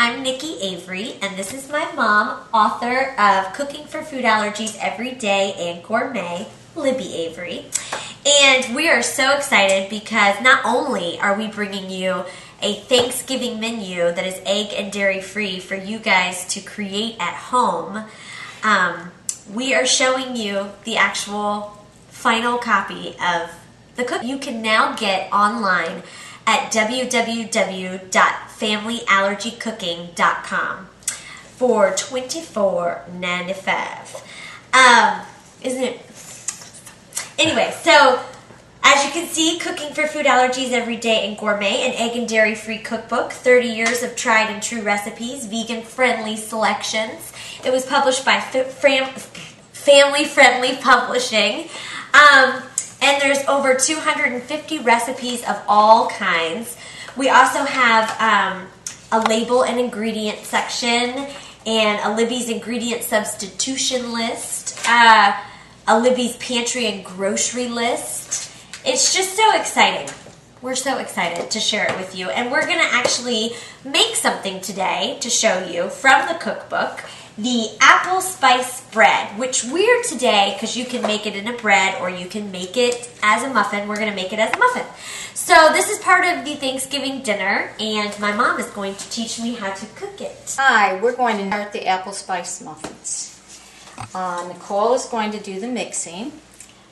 I'm Nikki Avery, and this is my mom, author of Cooking for Food Allergies Every Day and Gourmet, Libby Avery. And we are so excited because not only are we bringing you a Thanksgiving menu that is egg and dairy free for you guys to create at home, we are showing you the actual final copy of the cook. You can now get online at www.familyallergycooking.com for $24.95. Isn't it? Anyway, so as you can see, Cooking for Food Allergies Every Day and Gourmet, an egg and dairy free cookbook, 30 years of tried and true recipes, vegan friendly selections. It was published by Family Friendly Publishing. And there's over 250 recipes of all kinds. We also have a label and ingredient section and a Libby's ingredient substitution list, a Libby's pantry and grocery list. It's just so exciting. We're so excited to share it with you. And we're going to actually make something today to show you from the cookbook. The apple spice bread, which we're today, because you can make it in a bread or you can make it as a muffin. We're going to make it as a muffin. So this is part of the Thanksgiving dinner, and my mom is going to teach me how to cook it. Hi, we're going to start the apple spice muffins. Nicole is going to do the mixing.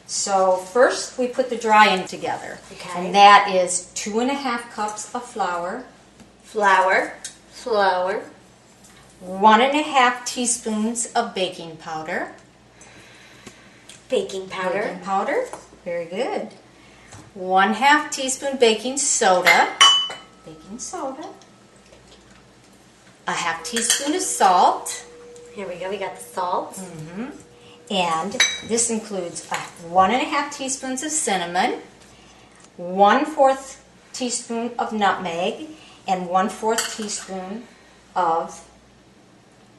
So first we put the dry in together. Okay. And that is 2.5 cups of flour. Flour. 1.5 teaspoons of baking powder. Baking powder. Very good. 1/2 teaspoon baking soda. A 1/2 teaspoon of salt. Here we go. We got the salt. And this includes 1.5 teaspoons of cinnamon, 1/4 teaspoon of nutmeg, and 1/4 teaspoon of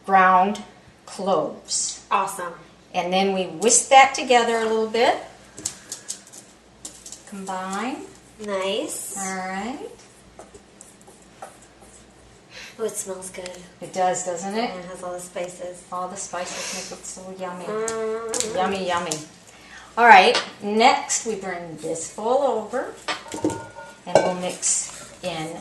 ground cloves. Awesome. And then we whisk that together a little bit. Combine. Nice. All right. Oh, it smells good. It does, doesn't it? And it has all the spices. All the spices make it so yummy. Yummy, yummy. All right. Next, we bring this bowl over, and we'll mix in.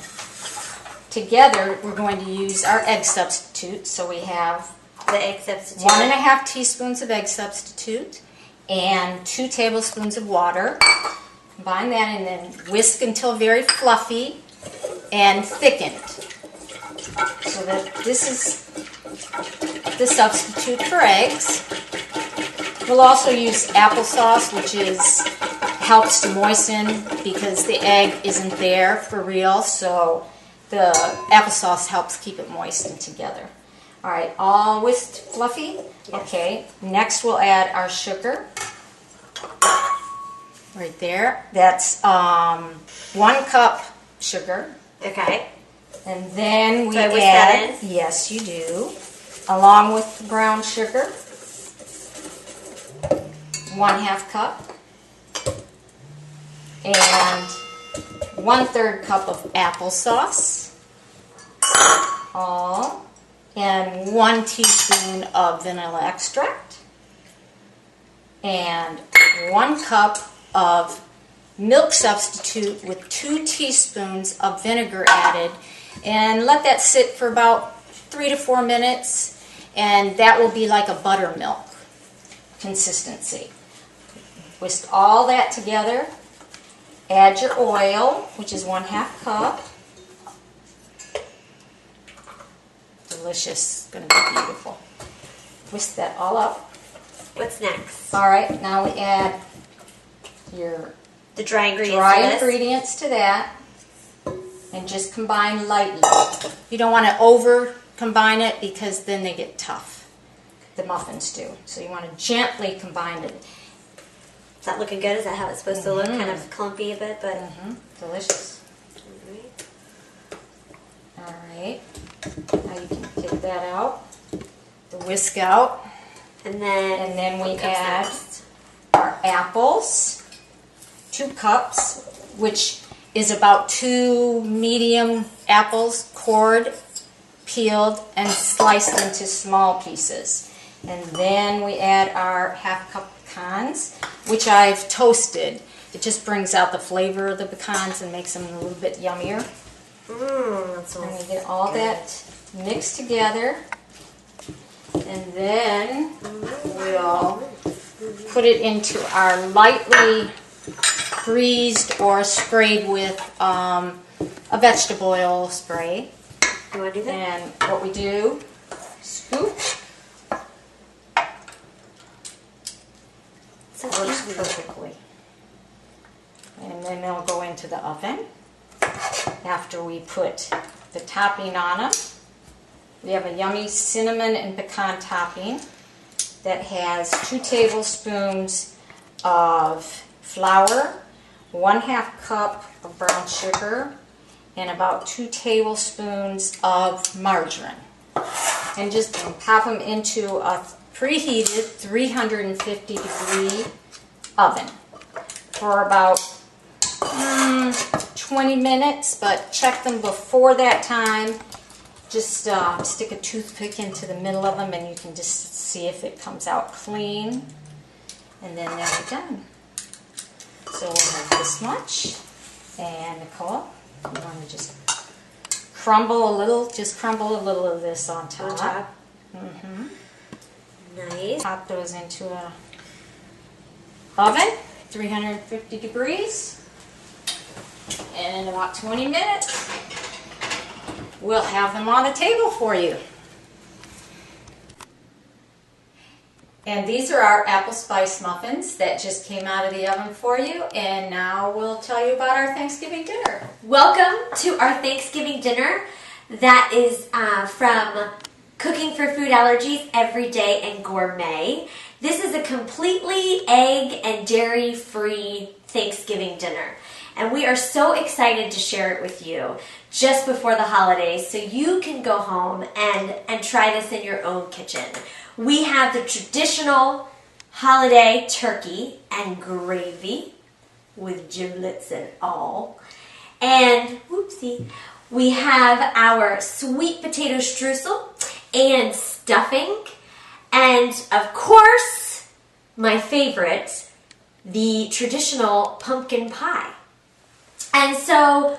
Together, we're going to use our egg substitute. So we have the egg substitute. 1.5 teaspoons of egg substitute and 2 tablespoons of water. Combine that and then whisk until very fluffy and thickened. So that this is the substitute for eggs. We'll also use applesauce, which helps to moisten because the egg isn't there for real. So the applesauce helps keep it moistened together. All right, all whisked fluffy? Yes. Okay, next we'll add our sugar. Right there. That's 1 cup sugar. Okay. And then we So I whisk add, that in? yes you do, along with the brown sugar, 1/2 cup. And 1/3 cup of applesauce, all, and 1 teaspoon of vanilla extract, and 1 cup of milk substitute with 2 teaspoons of vinegar added, and let that sit for about 3 to 4 minutes, and that will be like a buttermilk consistency. Whisk all that together. Add your oil, which is 1/2 cup. Delicious. Going to be beautiful. Whisk that all up. What's next? All right, now we add the dry ingredients. Ingredients to that, and just combine lightly. You don't want to over combine it because then they get tough. The muffins do. So you want to gently combine it. Is that looking good? Is that how it's supposed to look? Kind of clumpy a bit, but delicious. All right. Now you can take that out, the whisk out, and then we add our apples, 2 cups, which is about 2 medium apples cored peeled and sliced into small pieces. And then we add our half-cup pecans, which I've toasted. It just brings out the flavor of the pecans and makes them a little bit yummier. That's And we get all that mixed together. And then we'll put it into our lightly greased or sprayed with a vegetable oil spray. You want to do that? And what we do, scoop. Works perfectly. And then they'll go into the oven after we put the topping on them. We have a yummy cinnamon and pecan topping that has 2 tablespoons of flour, 1/2 cup of brown sugar, and about 2 tablespoons of margarine. And just pop them into a preheated 350 degree oven for about 20 minutes, but check them before that time. Just stick a toothpick into the middle of them and you can just see if it comes out clean. And then they'll be done. So we'll have this much. And Nicole, you want to just crumble a little of this on top. On top. Nice. Pop those into a oven, 350 degrees. And in about 20 minutes, we'll have them on the table for you. And these are our apple spice muffins that just came out of the oven for you. And now we'll tell you about our Thanksgiving dinner. Welcome to our Thanksgiving dinner. That is from Cooking for Food Allergies Every Day and Gourmet. This is a completely egg and dairy-free Thanksgiving dinner. And we are so excited to share it with you just before the holidays so you can go home and try this in your own kitchen. We have the traditional holiday turkey and gravy with giblets and all. And, whoopsie, we have our sweet potato streusel and stuffing. And, of course, my favorite, the traditional pumpkin pie. And so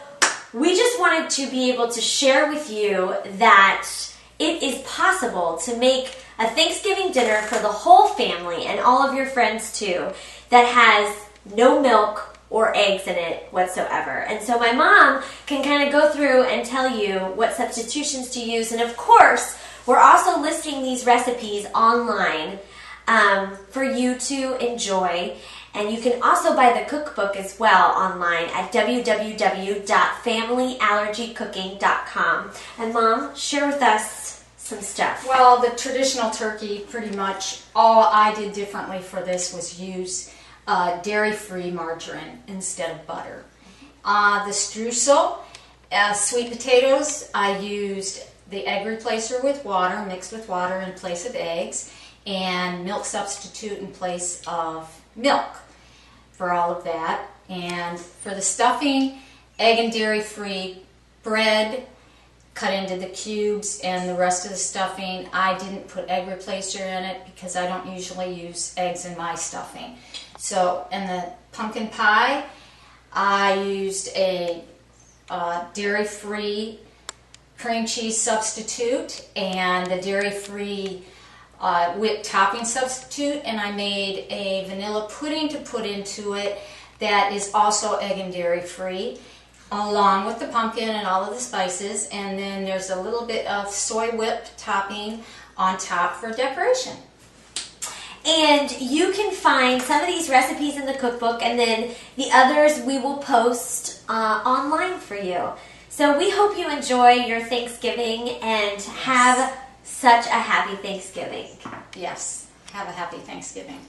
we just wanted to be able to share with you that it is possible to make a Thanksgiving dinner for the whole family and all of your friends too that has no milk or eggs in it whatsoever. And so my mom can kind of go through and tell you what substitutions to use. And of course, we're also listing these recipes online for you to enjoy. And you can also buy the cookbook as well online at www.familyallergycooking.com. And Mom, share with us some stuff. Well, the traditional turkey, pretty much all I did differently for this was use dairy-free margarine instead of butter. The streusel, sweet potatoes, I used the egg replacer with water, mixed with water in place of eggs, and milk substitute in place of milk for all of that. And for the stuffing, egg and dairy-free bread cut into the cubes, and the rest of the stuffing, I didn't put egg replacer in it because I don't usually use eggs in my stuffing. So, in the pumpkin pie, I used a dairy-free cream cheese substitute and the dairy-free whipped topping substitute, and I made a vanilla pudding to put into it that is also egg and dairy free, along with the pumpkin and all of the spices. And then there's a little bit of soy whip topping on top for decoration. And you can find some of these recipes in the cookbook, and then the others we will post online for you. So we hope you enjoy your Thanksgiving and have such a happy Thanksgiving. Yes, have a happy Thanksgiving.